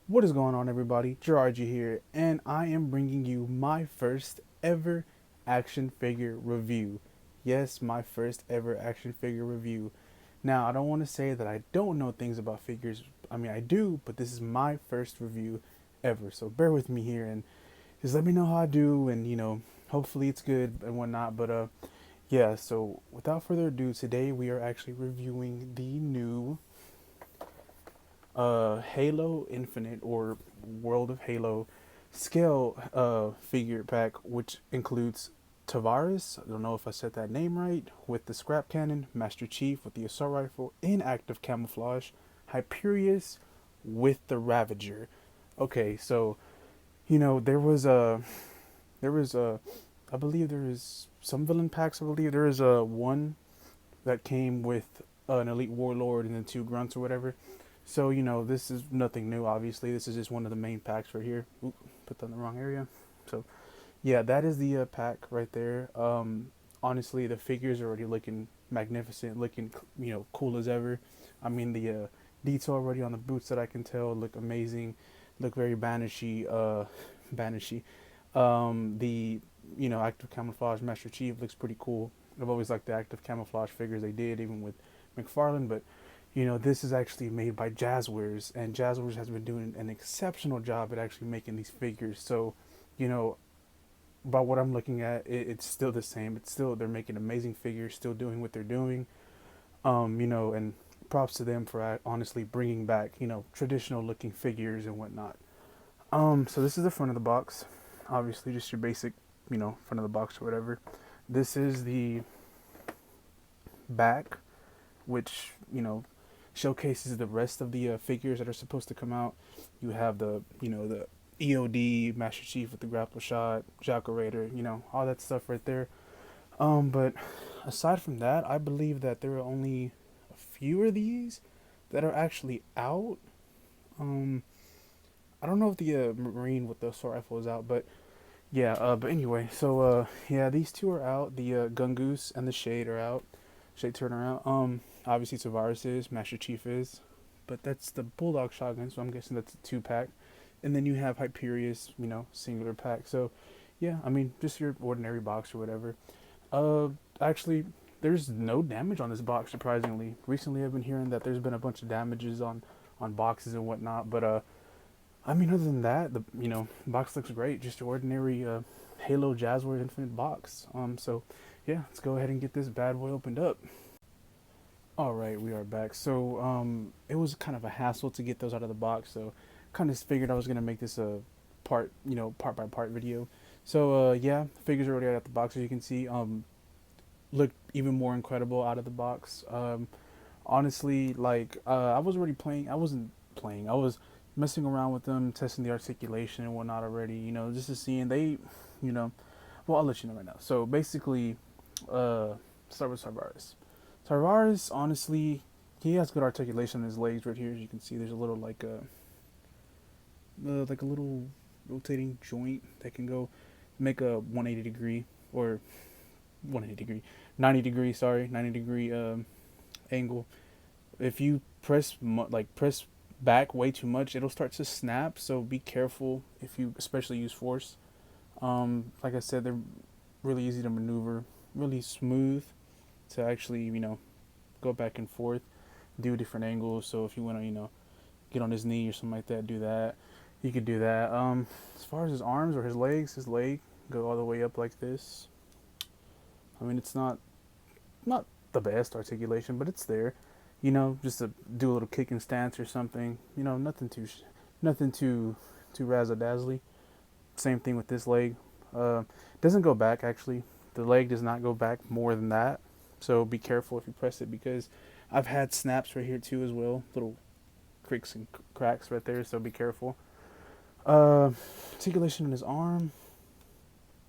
What is going on, everybody? Jazwares here, and I am bringing you my first ever action figure review. Yes, my first ever action figure review. Now, I don't want to say that I don't know things about figures. I mean, I do, but this is my first review ever. So bear with me here and just let me know how I do, and hopefully it's good and whatnot. But yeah. So without further ado, today we are actually reviewing the new Halo Infinite or World of Halo scale figure pack, which includes Tovaras, I don't know if I said that name right, with the scrap cannon, Master Chief with the assault rifle in active camouflage, Hyperius with the Ravager. Okay, so there was a I believe there is some villain packs. I believe there is a one that came with an elite warlord and then two grunts or whatever. So this is nothing new. Obviously, this is just one of the main packs right here. Oop, put that in the wrong area. So yeah, that is the pack right there. Honestly, the figures are already looking magnificent, looking cool as ever. I mean, the detail already on the boots that I can tell look amazing, look very banishy. Banishy. The active camouflage Master Chief looks pretty cool. I've always liked the active camouflage figures they did, even with McFarlane, but this is actually made by Jazwares, and Jazwares has been doing an exceptional job at actually making these figures. So, by what I'm looking at, it's still the same. It's still, they're making amazing figures, still doing what they're doing. And props to them for honestly bringing back, traditional looking figures and whatnot. So this is the front of the box. Obviously, just your basic, front of the box or whatever. This is the back, which, showcases the rest of the figures that are supposed to come out. You have the EOD Master Chief with the grapple shot, Jacarator, all that stuff right there. But aside from that, I believe that there are only a few of these that are actually out. I don't know if the Marine with the assault rifle is out, but yeah. But anyway, so yeah, these two are out. The Gungoose and the Shade are out. Shade Turner out. Obviously Tovaras is, Master Chief is, but that's the Bulldog shotgun, so I'm guessing that's a 2-pack. And then you have Hyperius, singular pack. So yeah, I mean, just your ordinary box or whatever. Actually, there's no damage on this box, surprisingly. Recently I've been hearing that there's been a bunch of damages on boxes and whatnot, but I mean, other than that, the box looks great. Just your ordinary Halo Jazwares Infinite box. So yeah, let's go ahead and get this bad boy opened up. All right, we are back. So it was kind of a hassle to get those out of the box. So kind of figured I was gonna make this a part by part video. So yeah, figures are already out of the box, as you can see. Look even more incredible out of the box. Honestly, like I was already playing. I wasn't playing. I was messing around with them, testing the articulation and whatnot already. Just to see, and they, well, I'll let you know right now. So basically, start with Tovaras. Tovaras, honestly, he has good articulation in his legs right here. As you can see, there's a little like a little rotating joint that can go make a 180 degree or 180 degree, 90 degree, sorry, 90 degree angle. If you press press back way too much, it'll start to snap. So be careful if you especially use force. Like I said, they're really easy to maneuver, really smooth to actually go back and forth, do different angles. So if you want to get on his knee or something like that, do that. You could do that. As far as his arms or his leg go all the way up like this. I mean, it's not the best articulation, but it's there. Just to do a little kicking stance or something. Nothing too razzle dazzly. Same thing with this leg. Doesn't go back actually. The leg does not go back more than that. So be careful if you press it, because I've had snaps right here too as well. Little creaks and cracks right there. So be careful. Articulation in his arm.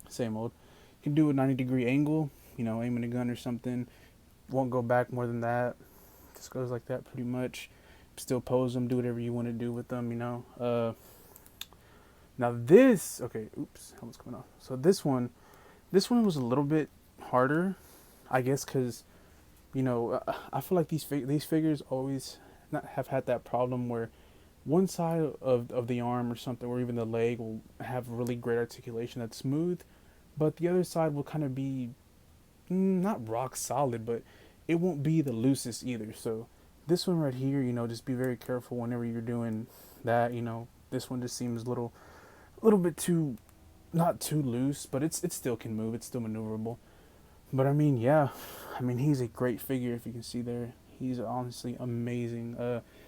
Same old. You can do a 90-degree angle. Aiming a gun or something. Won't go back more than that. Just goes like that pretty much. Still pose them, do whatever you want to do with them, now this, okay, oops, helmet's coming off. So this one was a little bit harder, I guess, because I feel like these figures always not have had that problem where one side of the arm or something, or even the leg, will have really great articulation that's smooth, but the other side will kind of be not rock solid, but it won't be the loosest either. So this one right here, just be very careful whenever you're doing that. This one just seems a little bit too not too loose, but it still can move. It's still maneuverable. But I mean, yeah, I mean he's a great figure. If you can see there, he's honestly amazing.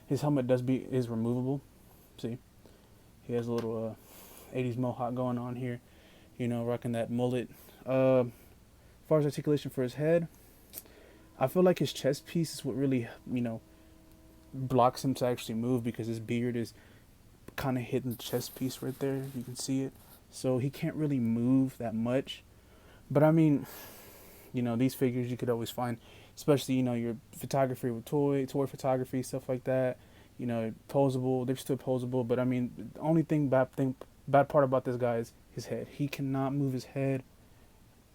His helmet is removable. See, he has a little 80s mohawk going on here. Rocking that mullet. As far as articulation for his head, I feel like his chest piece is what really blocks him to actually move, because his beard is kind of hitting the chest piece right there. You can see it, so he can't really move that much. But I mean, these figures you could always find, especially your photography with toy photography, stuff like that. Posable. They're still posable, but I mean, the only bad part about this guy is his head. He cannot move his head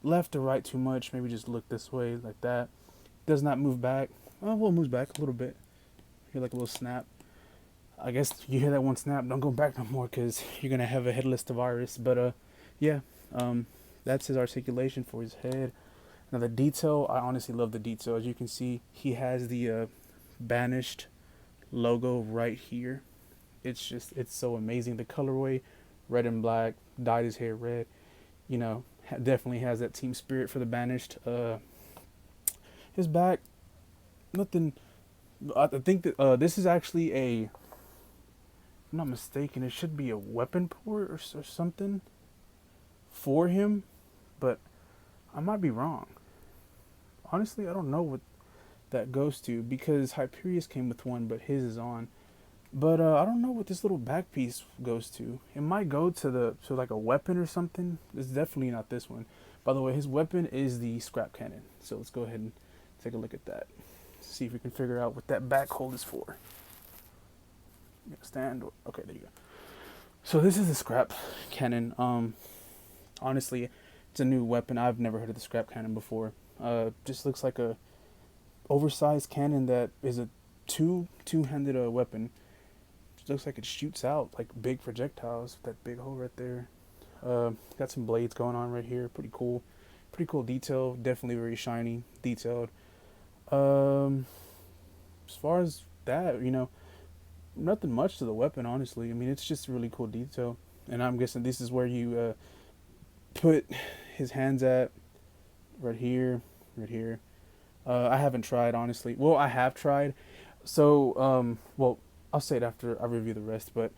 left or right too much. Maybe just look this way like that. Does not move back. Well, it moves back a little bit. Hear like a little snap. I guess you hear that one snap, don't go back no more, because you're gonna have a headless Tovaras. But yeah, that's his articulation for his head. Now the detail, I honestly love the detail. As you can see, he has the banished logo right here. It's so amazing. The colorway, red and black, dyed his hair red. Definitely has that team spirit for the banished. His back, nothing. I think that this is actually if I'm not mistaken, it should be a weapon port or something for him, but I might be wrong. Honestly, I don't know what that goes to, because Hyperius came with one, but his is on. But I don't know what this little back piece goes to. It might go to like a weapon or something. It's definitely not this one. By the way, his weapon is the scrap cannon. So let's go ahead and take a look at that. See if we can figure out what that back hold is for. Stand. Okay, there you go. So this is the scrap cannon. Honestly, it's a new weapon. I've never heard of the scrap cannon before. Just looks like a oversized cannon that is a two-handed weapon. Just looks like it shoots out like big projectiles. That big hole right there. Got some blades going on right here. Pretty cool detail. Definitely very shiny, detailed. As far as that, nothing much to the weapon, honestly. I mean, it's just really cool detail. And I'm guessing this is where you put his hands at, right here. I haven't tried, honestly. Well, I have tried. So, well, I'll say it after I review the rest. But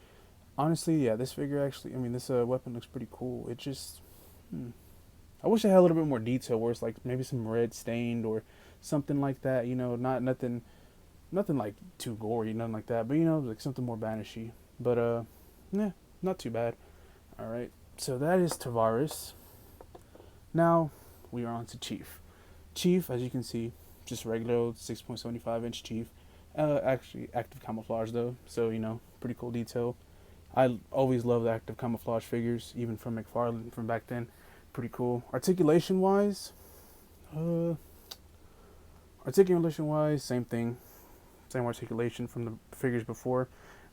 honestly, yeah, this figure actually, I mean, this weapon looks pretty cool. It just, I wish I had a little bit more detail, where it's like maybe some red stained or something like that. Not nothing like too gory, nothing like that. But like something more banishy. But yeah, not too bad. All right, so that is Tovaras. Now we are on to Chief. Chief, as you can see, just regular 6.75-inch Chief. Actually, active camouflage though, so pretty cool detail. I always love the active camouflage figures, even from McFarlane from back then. Pretty cool. Articulation wise, same thing. Same articulation from the figures before.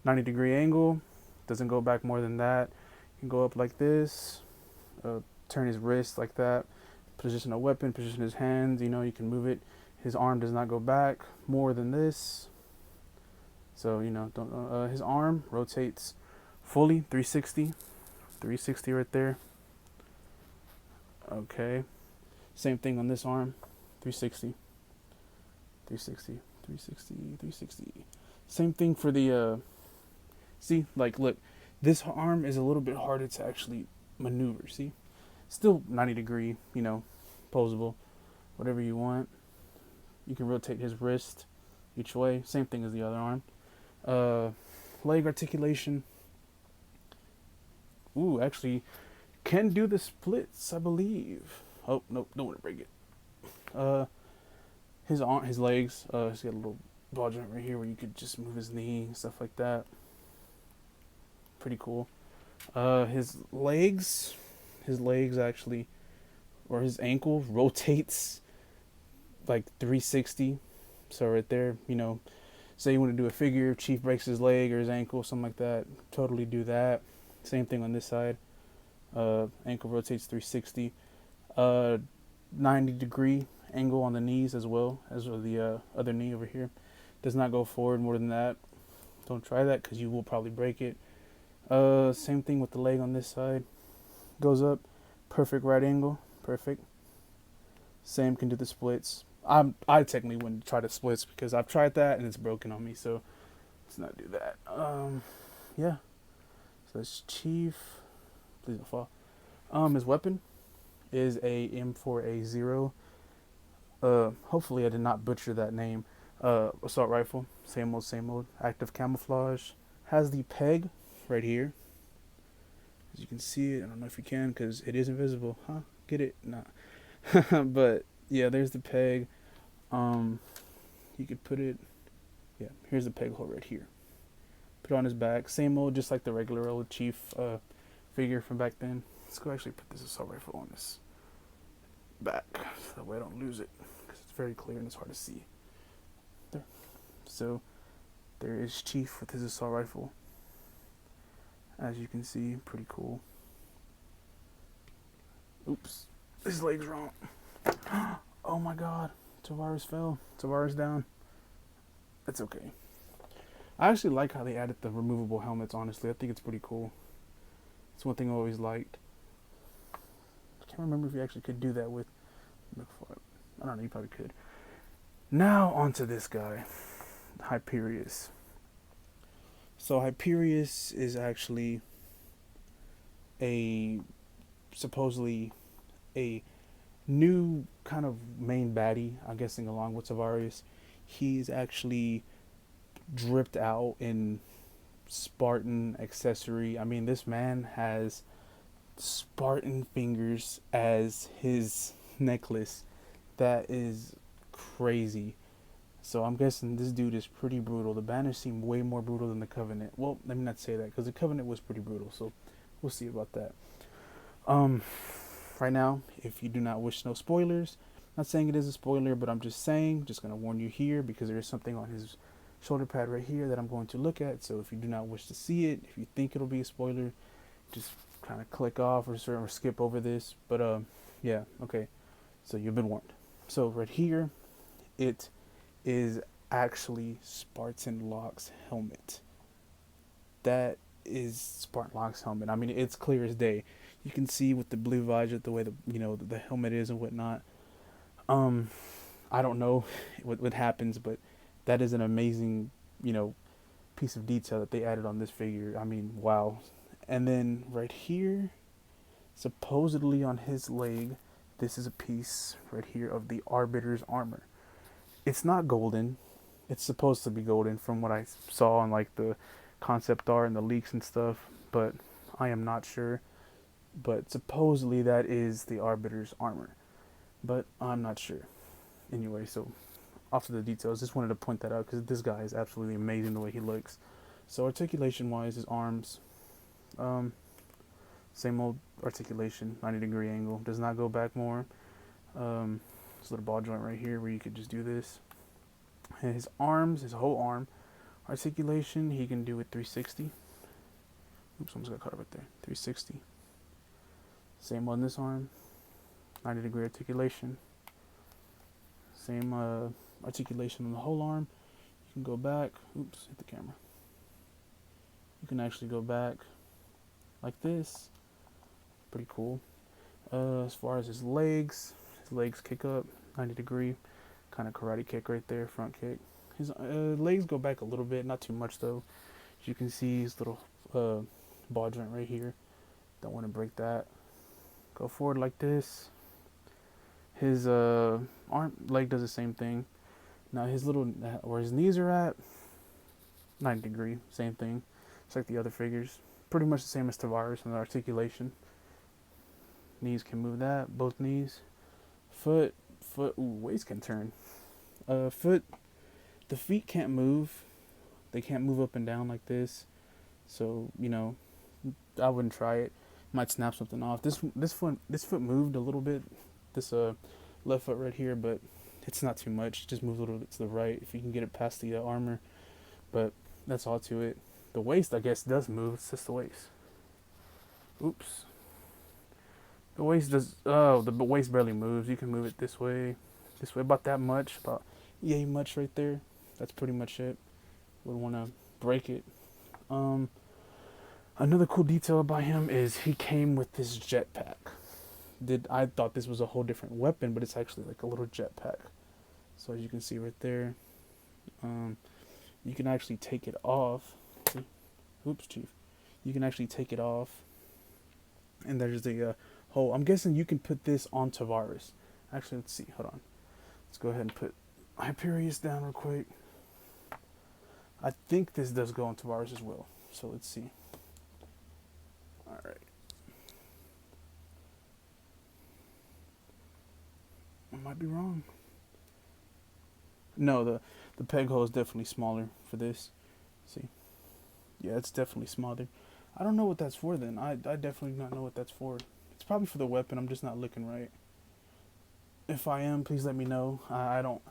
90-degree angle, doesn't go back more than that. You can go up like this, turn his wrist like that, position a weapon, position his hands, you can move it. His arm does not go back more than this. So, his arm rotates fully 360 right there. Okay. Same thing on this arm, 360. Same thing for the, see, like, look, this arm is a little bit harder to actually maneuver, see? Still 90-degree, posable, whatever you want. You can rotate his wrist each way, same thing as the other arm. Leg articulation. Ooh, actually, can do the splits, I believe. Oh, nope, don't want to break it. His legs, he's got a little ball joint right here where you could just move his knee and stuff like that. Pretty cool. His legs actually, or his ankle rotates like 360. So right there, say you want to do a figure, Chief breaks his leg or his ankle, something like that, totally do that. Same thing on this side. Ankle rotates 360. 90-degree angle on the knees as well as the other knee over here. Does not go forward more than that. Don't try that because you will probably break it. Same thing with the leg on this side. Goes up, perfect right angle, perfect. Same, can do the splits. I technically wouldn't try the splits because I've tried that and it's broken on me, so let's not do that. Yeah. So that's Chief. Please don't fall. His weapon is a M4A0. Hopefully I did not butcher that name. Assault rifle, same old. Active camouflage. Has the peg right here. As you can see it, I don't know if you can because it is invisible. Huh? Get it? Nah. But yeah, there's the peg. You could put it. Yeah, here's the peg hole right here. Put it on his back. Same old, just like the regular old Chief figure from back then. Let's go actually put this assault rifle on this back so that way I don't lose it because it's very clear and it's hard to see. There. So there is Chief with his assault rifle. As you can see, pretty cool. Oops, his leg's wrong. Oh my god, Tovaras fell. Tovaras down. It's okay. I actually like how they added the removable helmets, honestly. I think it's pretty cool. It's one thing I always liked. I can't remember if you actually could do that with... Look for it. I don't know, you probably could. Now, onto this guy. Hyperius. So, Hyperius is actually supposedly a new kind of main baddie, I'm guessing, along with Tovaras. He's actually dripped out in Spartan accessory. I mean, this man has Spartan fingers as his necklace. That is crazy. So I'm guessing this dude is pretty brutal. The banners seem way more brutal than the Covenant. Well, let me not say that because the Covenant was pretty brutal. So we'll see about that. Right now, if you do not wish no spoilers, not saying it is a spoiler, but I'm just saying, just gonna warn you here because there is something on his shoulder pad right here that I'm going to look at. So if you do not wish to see it, if you think it'll be a spoiler, just kind of click off or skip over this. But yeah, okay. So you've been warned. So right here, it is actually Spartan Locke's helmet. That is Spartan Locke's helmet. I mean, it's clear as day. You can see with the blue visor the way the helmet is and whatnot. I don't know what happens, but that is an amazing piece of detail that they added on this figure. I mean, wow. And then right here, supposedly on his leg, this is a piece right here of the Arbiter's armor. It's not golden. It's supposed to be golden from what I saw on like the concept art and the leaks and stuff, but I am not sure. But supposedly that is the Arbiter's armor, but I'm not sure. Anyway, so off to the details. Just wanted to point that out because this guy is absolutely amazing the way he looks. So articulation wise, his arms, same old articulation, 90-degree angle. Does not go back more. This little ball joint right here where you could just do this. And his arms, his whole arm, articulation, he can do it 360. Oops, almost got caught up right there. 360. Same on this arm, 90-degree articulation. Same articulation on the whole arm. You can go back. Oops, hit the camera. You can actually go back like this. Pretty cool. As far as his legs kick up 90-degree, kind of karate kick right there, front kick. His legs go back a little bit, not too much though. As you can see, his little ball joint right here. Don't want to break that. Go forward like this. His leg does the same thing. Now his where his knees are at, 90-degree, same thing. It's like the other figures. Pretty much the same as Tovaras and the articulation. Knees can move that, both knees. Foot, waist can turn. Foot, the feet can't move. They can't move up and down like this. So, I wouldn't try it. Might snap something off. This foot moved a little bit. This left foot right here, but It's not too much. Just move a little bit to the right if you can get it past the armor. But that's all to it. The waist, I guess, does move. It's just the waist. Oops. The waist does. Oh, the waist barely moves. You can move it this way, about that much, about yay much right there. That's pretty much it. Wouldn't want to break it. Um, Another cool detail about him is he came with this jetpack. I thought this was a whole different weapon, but it's actually like a little jetpack. So as you can see right there, you can actually take it off. See? Oops, chief. You can actually take it off, and there's the hole. I'm guessing you can put this on Tovaras. Actually, let's see. Hold on. Let's go ahead and put Hyperius down real quick. I think this does go on Tovaras as well. So let's see. All right. I might be wrong. No, the peg hole is definitely smaller for this. See? Yeah, it's definitely smaller. I don't know what that's for then. I definitely do not know what that's for. It's probably for the weapon. I'm just not looking right. If I am, please let me know. I don't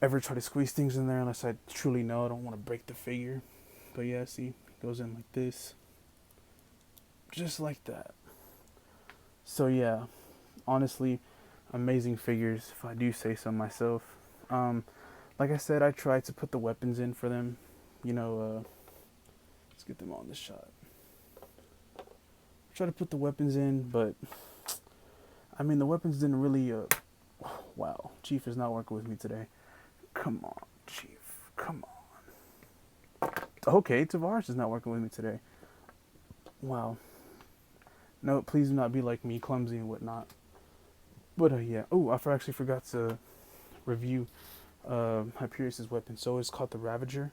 ever try to squeeze things in there unless I truly know. I don't want to break the figure. But yeah, see, it goes in like this. Just like that. So yeah, honestly, amazing figures, if I do say so myself. Like I said, I tried to put the weapons in for them. Let's get them on the shot. Try to put the weapons in, but I mean the weapons didn't really. Wow, Chief is not working with me today. Come on, Chief. Come on. Okay, Tovaras is not working with me today. Wow. No, please do not be like me, clumsy and whatnot. But yeah. Oh, I actually forgot to review Hyperius' weapon. So it's called the Ravager.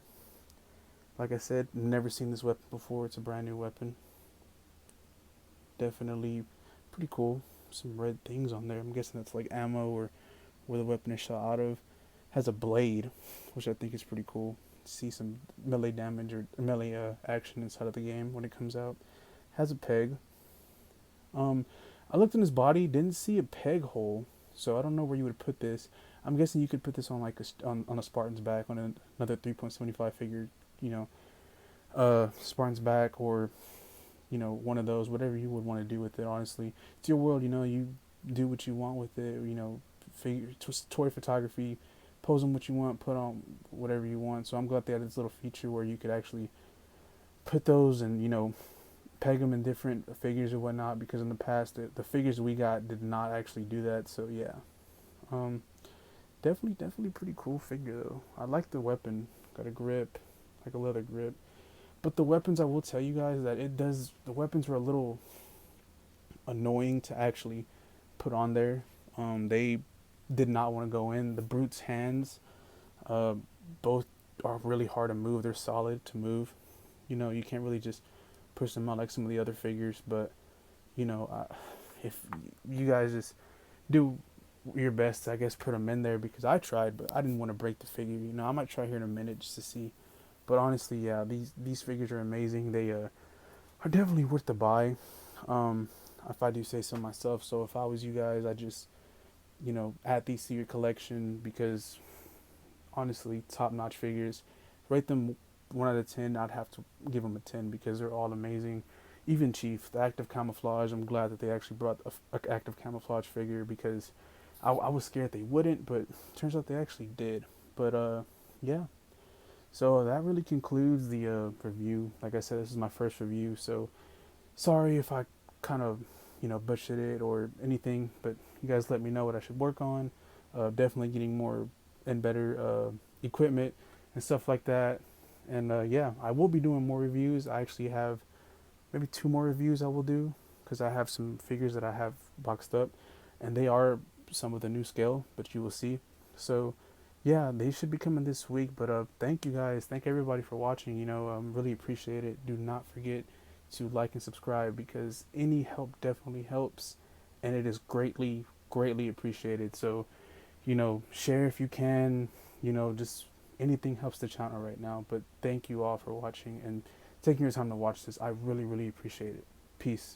Like I said, never seen this weapon before. It's a brand new weapon. Definitely pretty cool. Some red things on there. I'm guessing that's like ammo or where the weapon is shot out of. Has a blade, which I think is pretty cool. See some melee damage or melee action inside of the game when it comes out. Has a peg. I looked in his body, didn't see a peg hole, so I don't know where you would put this. I'm guessing you could put this on like on a Spartan's back, on another 3.75 figure, Spartan's back, or one of those, whatever you would want to do with it. Honestly, it's your world. You do what you want with it. Figure toy photography, pose them what you want, put on whatever you want. So I'm glad they had this little feature where you could actually put those and peg them in different figures or whatnot, because in the past the figures we got did not actually do that. So yeah, definitely pretty cool figure though. I like the weapon. Got a grip, like a leather grip. But the weapons, I will tell you guys that the weapons were a little annoying to actually put on there. They did not want to go in. The Brute's hands, both are really hard to move. They're solid to move. You can't really just push them out like some of the other figures. But, if you guys just do your best to, I guess, put them in there, because I tried, but I didn't want to break the figure. I might try here in a minute just to see. But honestly, yeah, these figures are amazing. They are definitely worth the buy, if I do say so myself. So if I was you guys, I just, add these to your collection, because honestly, top-notch figures. Rate them 1 out of 10. I'd have to give them a 10 because they're all amazing. Even Chief, the active camouflage, I'm glad that they actually brought an active camouflage figure, because I was scared they wouldn't, but turns out they actually did. But yeah. So that really concludes the review. Like I said, this is my first review, so sorry if I kind of, butchered it or anything, but you guys let me know what I should work on. Definitely getting more and better equipment and stuff like that. And yeah, I will be doing more reviews. I actually have maybe 2 more reviews I will do, because I have some figures that I have boxed up, and they are some of the new scale, but you will see. So yeah, they should be coming this week. But thank you guys. Thank everybody for watching. Really appreciate it. Do not forget to like and subscribe, because any help definitely helps, and it is greatly appreciated. So, share if you can. Just anything helps the channel right now. But thank you all for watching and taking your time to watch this. I really appreciate it. Peace.